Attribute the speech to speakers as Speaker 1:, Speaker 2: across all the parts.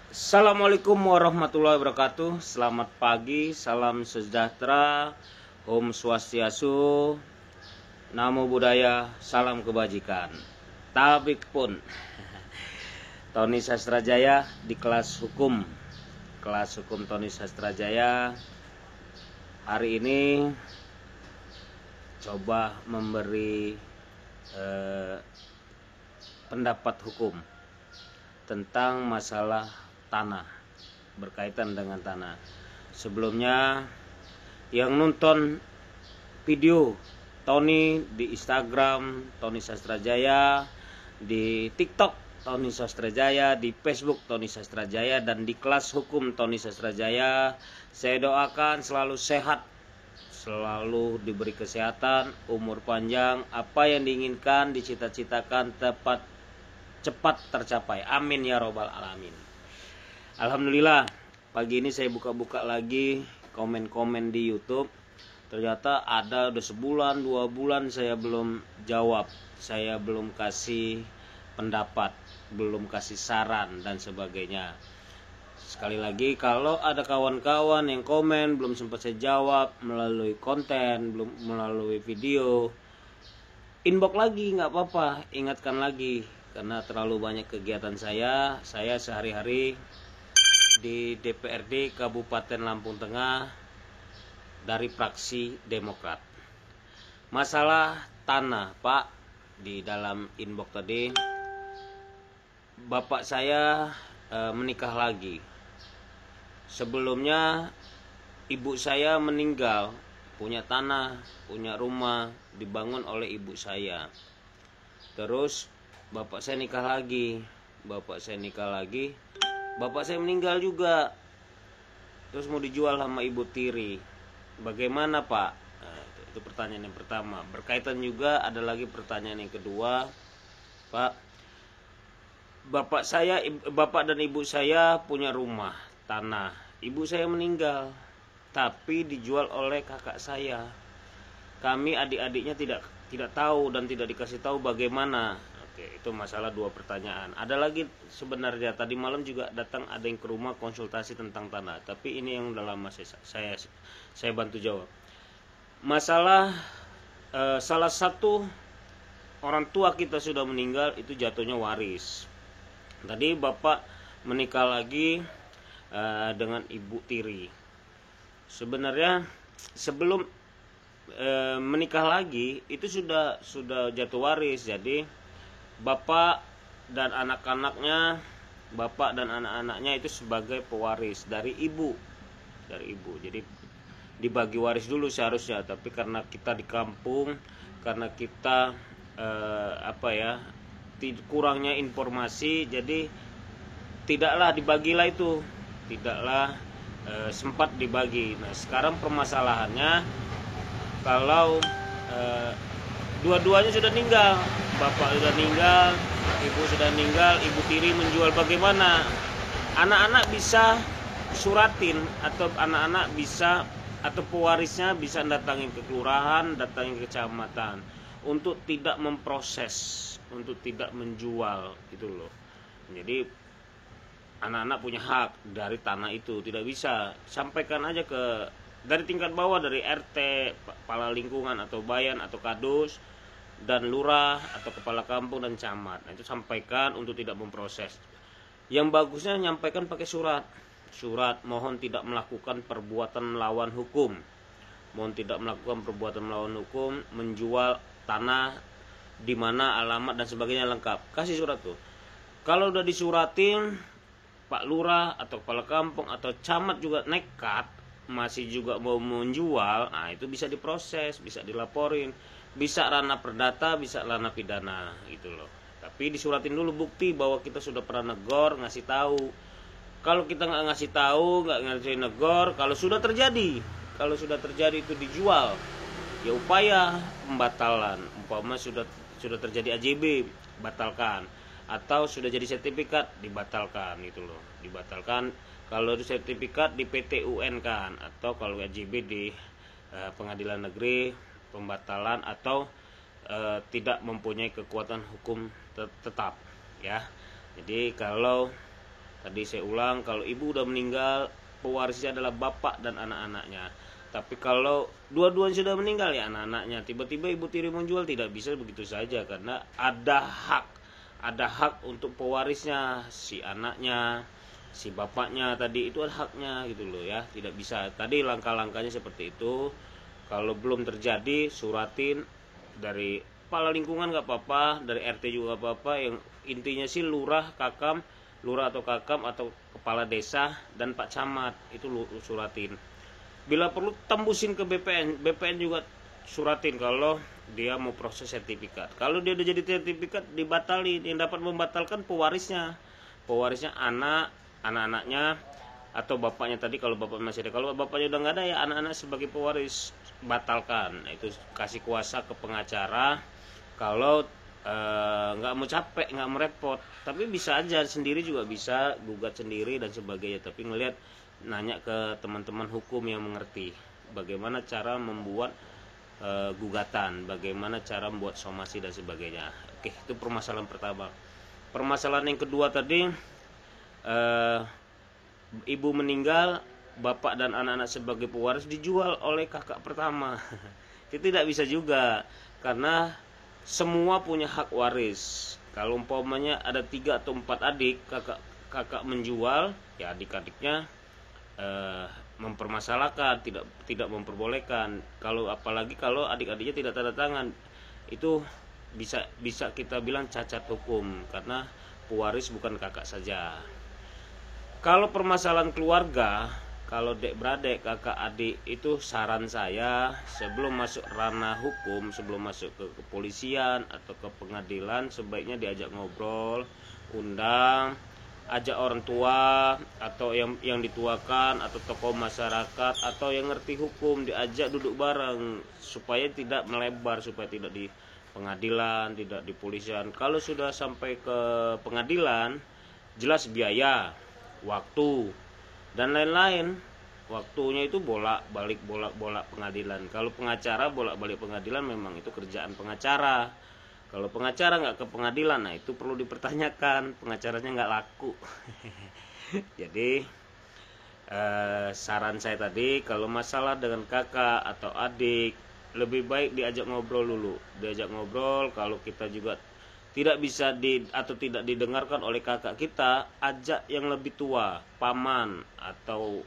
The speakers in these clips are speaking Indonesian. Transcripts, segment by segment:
Speaker 1: Assalamualaikum warahmatullahi wabarakatuh. Selamat pagi, salam sejahtera, Om Swastiastu, Namo Buddhaya, salam kebajikan. Tabik pun Tony Sastrajaya di kelas hukum Tony Sastrajaya. Hari ini coba memberi pendapat hukum tentang masalah tanah, berkaitan dengan tanah. Sebelumnya yang nonton video Tony di Instagram Tony Sastrajaya, di TikTok Tony Sastrajaya, di Facebook Tony Sastrajaya, dan di kelas hukum Tony Sastrajaya, saya doakan selalu sehat, selalu diberi kesehatan, umur panjang, apa yang diinginkan, dicita-citakan cepat tercapai. Amin ya robbal alamin. Alhamdulillah, pagi ini saya buka-buka lagi komen-komen di YouTube. Ternyata ada udah sebulan, 2 bulan saya belum jawab. Saya belum kasih pendapat, belum kasih saran dan sebagainya. Sekali lagi, kalau ada kawan-kawan yang komen belum sempat saya jawab melalui konten, belum melalui video, inbox lagi nggak apa-apa, ingatkan lagi. Karena terlalu banyak kegiatan saya sehari-hari di DPRD Kabupaten Lampung Tengah dari fraksi Demokrat. Masalah tanah, Pak, di dalam inbox tadi, bapak saya menikah lagi. Sebelumnya ibu saya meninggal, punya tanah, punya rumah dibangun oleh ibu saya. Terus bapak saya nikah lagi, bapak saya meninggal juga. Terus mau dijual sama ibu tiri. Bagaimana, Pak? Nah, itu pertanyaan yang pertama. Berkaitan juga ada lagi pertanyaan yang kedua, Pak. Bapak dan ibu saya punya rumah, tanah. Ibu saya meninggal, tapi dijual oleh kakak saya. Kami adik-adiknya tidak tahu dan tidak dikasih tahu bagaimana. Oke, itu masalah 2 pertanyaan. Ada lagi sebenarnya tadi malam juga datang ada yang ke rumah konsultasi tentang tanah, tapi ini yang udah lama saya bantu jawab. Masalah salah satu orang tua kita sudah meninggal, itu jatuhnya waris. Tadi bapak menikah lagi dengan ibu tiri. Sebenarnya sebelum menikah lagi itu sudah jatuh waris. Jadi bapak dan anak-anaknya itu sebagai pewaris dari ibu. Jadi dibagi waris dulu seharusnya, tapi karena kita di kampung, karena kita kurangnya informasi, jadi tidaklah dibagilah itu, sempat dibagi. Nah, sekarang permasalahannya kalau dua-duanya sudah meninggal, bapak sudah meninggal, ibu sudah meninggal, ibu tiri menjual, bagaimana? Anak-anak bisa suratin, atau anak-anak bisa, atau pewarisnya bisa datangin ke kelurahan, datangin ke kecamatan untuk tidak memproses, untuk tidak menjual gitu loh. Jadi anak-anak punya hak dari tanah itu, tidak bisa sampaikan aja ke dari tingkat bawah, dari RT, kepala lingkungan atau bayan atau kadus, dan lurah atau kepala kampung dan camat. Nah, itu sampaikan untuk tidak memproses. Yang bagusnya nyampaikan pakai surat mohon tidak melakukan perbuatan melawan hukum, menjual tanah di mana, alamat dan sebagainya lengkap. Kasih surat tuh. Kalau udah disuratin, Pak Lurah atau kepala kampung atau camat juga nekat, masih juga mau menjual, nah itu bisa diproses, bisa dilaporin, bisa ranah perdata, bisa ranah pidana gitu loh. Tapi disuratin dulu bukti bahwa kita sudah pernah negor, ngasih tahu. Kalau kita nggak ngasih tahu, nggak ngasih negor, kalau sudah terjadi itu dijual, ya upaya pembatalan. Umpama sudah terjadi AJB, batalkan, atau sudah jadi sertifikat, dibatalkan gitu loh, dibatalkan. Kalau sertifikat di PT UN kan, atau kalau AJB di pengadilan negeri, pembatalan atau tidak mempunyai kekuatan hukum tetap ya. Jadi kalau Tadi saya ulang, kalau ibu udah meninggal, pewarisnya adalah bapak dan anak-anaknya. Tapi kalau dua-duanya sudah meninggal, ya anak-anaknya. Tiba-tiba ibu tiri menjual, tidak bisa begitu saja, karena ada hak untuk pewarisnya, si anaknya, si bapaknya tadi, itu ada haknya gitu loh ya. Tidak bisa. Tadi langkah-langkahnya seperti itu. Kalau belum terjadi, suratin dari kepala lingkungan nggak apa-apa, dari RT juga nggak apa-apa. Yang intinya sih lurah atau kakam atau kepala desa dan Pak Camat itu suratin. Bila perlu tembusin ke BPN juga suratin kalau dia mau proses sertifikat. Kalau dia udah jadi sertifikat, dibatalin. Yang dapat membatalkan pewarisnya anak-anaknya atau bapaknya tadi, kalau bapak masih ada. Kalau bapaknya udah nggak ada, ya anak-anak sebagai pewaris batalkan. Itu kasih kuasa ke pengacara. Kalau nggak mau capek, nggak mau repot, tapi bisa aja sendiri juga bisa gugat sendiri dan sebagainya. Tapi nanya ke teman-teman hukum yang mengerti bagaimana cara membuat gugatan, bagaimana cara membuat somasi dan sebagainya. Oke, itu permasalahan pertama. Permasalahan yang kedua tadi, ibu meninggal, bapak dan anak-anak sebagai pewaris dijual oleh kakak pertama. Itu tidak bisa juga, karena semua punya hak waris. Kalau umpamanya ada 3 atau 4 adik, kakak menjual, ya adik-adiknya mempermasalahkan, tidak memperbolehkan. Apalagi kalau adik-adiknya tidak tanda tangan, itu bisa kita bilang cacat hukum, karena pewaris bukan kakak saja. Kalau permasalahan keluarga, kalau dek beradik, kakak adik, itu saran saya sebelum masuk ranah hukum, sebelum masuk ke kepolisian atau ke pengadilan, sebaiknya diajak ngobrol, ajak orang tua atau yang dituakan atau tokoh masyarakat atau yang ngerti hukum, diajak duduk bareng supaya tidak melebar, supaya tidak di pengadilan, tidak di polisian. Kalau sudah sampai ke pengadilan, jelas biaya, waktu dan lain-lain. Waktunya itu bolak-balik pengadilan. Kalau pengacara bolak-balik pengadilan, memang itu kerjaan pengacara. Kalau pengacara nggak ke pengadilan, nah itu perlu dipertanyakan, pengacaranya nggak laku. Jadi saran saya tadi, kalau masalah dengan kakak atau adik, lebih baik diajak ngobrol dulu. Diajak ngobrol. Kalau kita juga tidak bisa atau tidak didengarkan oleh kakak kita, ajak yang lebih tua, paman atau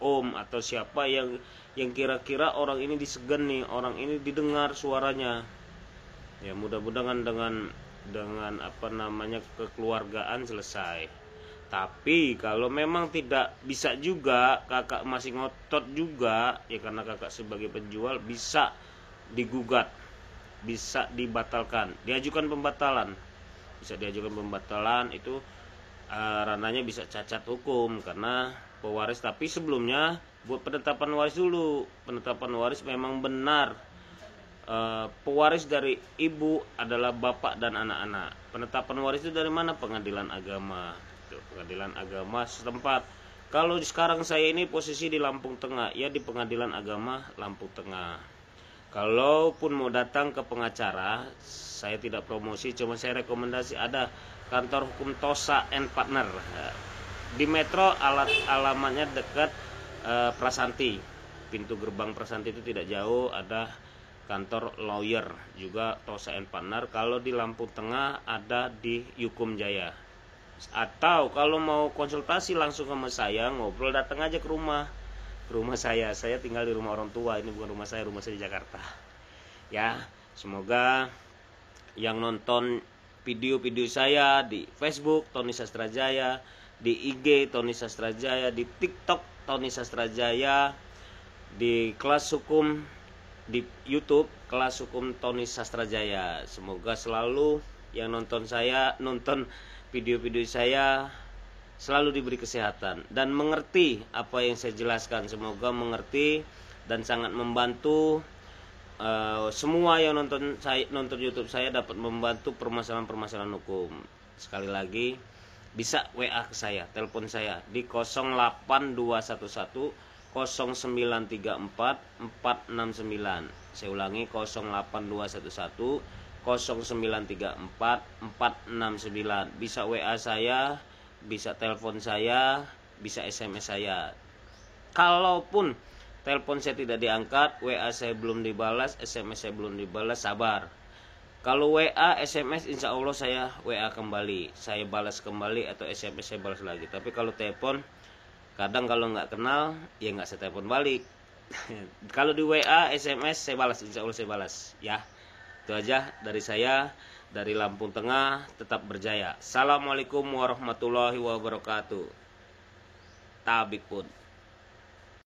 Speaker 1: om atau siapa yang kira-kira orang ini disegani, orang ini didengar suaranya. Ya mudah-mudahan dengan kekeluargaan selesai. Tapi kalau memang tidak bisa juga, kakak masih ngotot juga, ya karena kakak sebagai penjual, bisa digugat, bisa dibatalkan, diajukan pembatalan. Itu ranahnya bisa cacat hukum karena pewaris. Tapi sebelumnya buat penetapan waris dulu. Penetapan waris memang benar, pewaris dari ibu adalah bapak dan anak-anak. Penetapan waris itu dari mana? Pengadilan agama. Pengadilan agama setempat. Kalau sekarang saya ini posisi di Lampung Tengah, ya di Pengadilan Agama Lampung Tengah. Kalaupun mau datang ke pengacara, saya tidak promosi, cuma saya rekomendasi ada kantor hukum Tosa and Partner di Metro. Alamatnya dekat Prasanti, pintu gerbang Prasanti itu tidak jauh, ada kantor lawyer juga Tosa and Partner. Kalau di Lampung Tengah ada di Yukum Jaya. Atau kalau mau konsultasi langsung sama saya, ngobrol, datang aja ke rumah saya. Saya tinggal di rumah orang tua, ini bukan rumah saya di Jakarta. Ya, semoga yang nonton video-video saya di Facebook Tony Sastrajaya, di IG Tony Sastrajaya, di TikTok Tony Sastrajaya, di kelas hukum di YouTube kelas hukum Tony Sastrajaya. Semoga selalu yang nonton video-video saya selalu diberi kesehatan dan mengerti apa yang saya jelaskan. Semoga mengerti dan sangat membantu. Semua yang nonton YouTube saya dapat membantu permasalahan hukum. Sekali lagi, bisa WA ke saya, telepon saya di 08211 0934 469. Saya ulangi, 08211 0934 469. Bisa WA saya, bisa telepon saya, bisa SMS saya. Kalaupun telepon saya tidak diangkat, WA saya belum dibalas, SMS saya belum dibalas, sabar. Kalau WA, SMS insya Allah saya WA kembali, saya balas kembali, atau SMS saya balas lagi. Tapi kalau telepon, kadang kalau nggak kenal, ya nggak saya telepon balik. Kalau di WA, SMS saya balas, insya Allah saya balas. Ya, itu aja dari saya, dari Lampung Tengah. Tetap berjaya. Assalamualaikum warahmatullahi wabarakatuh. Tabik pun.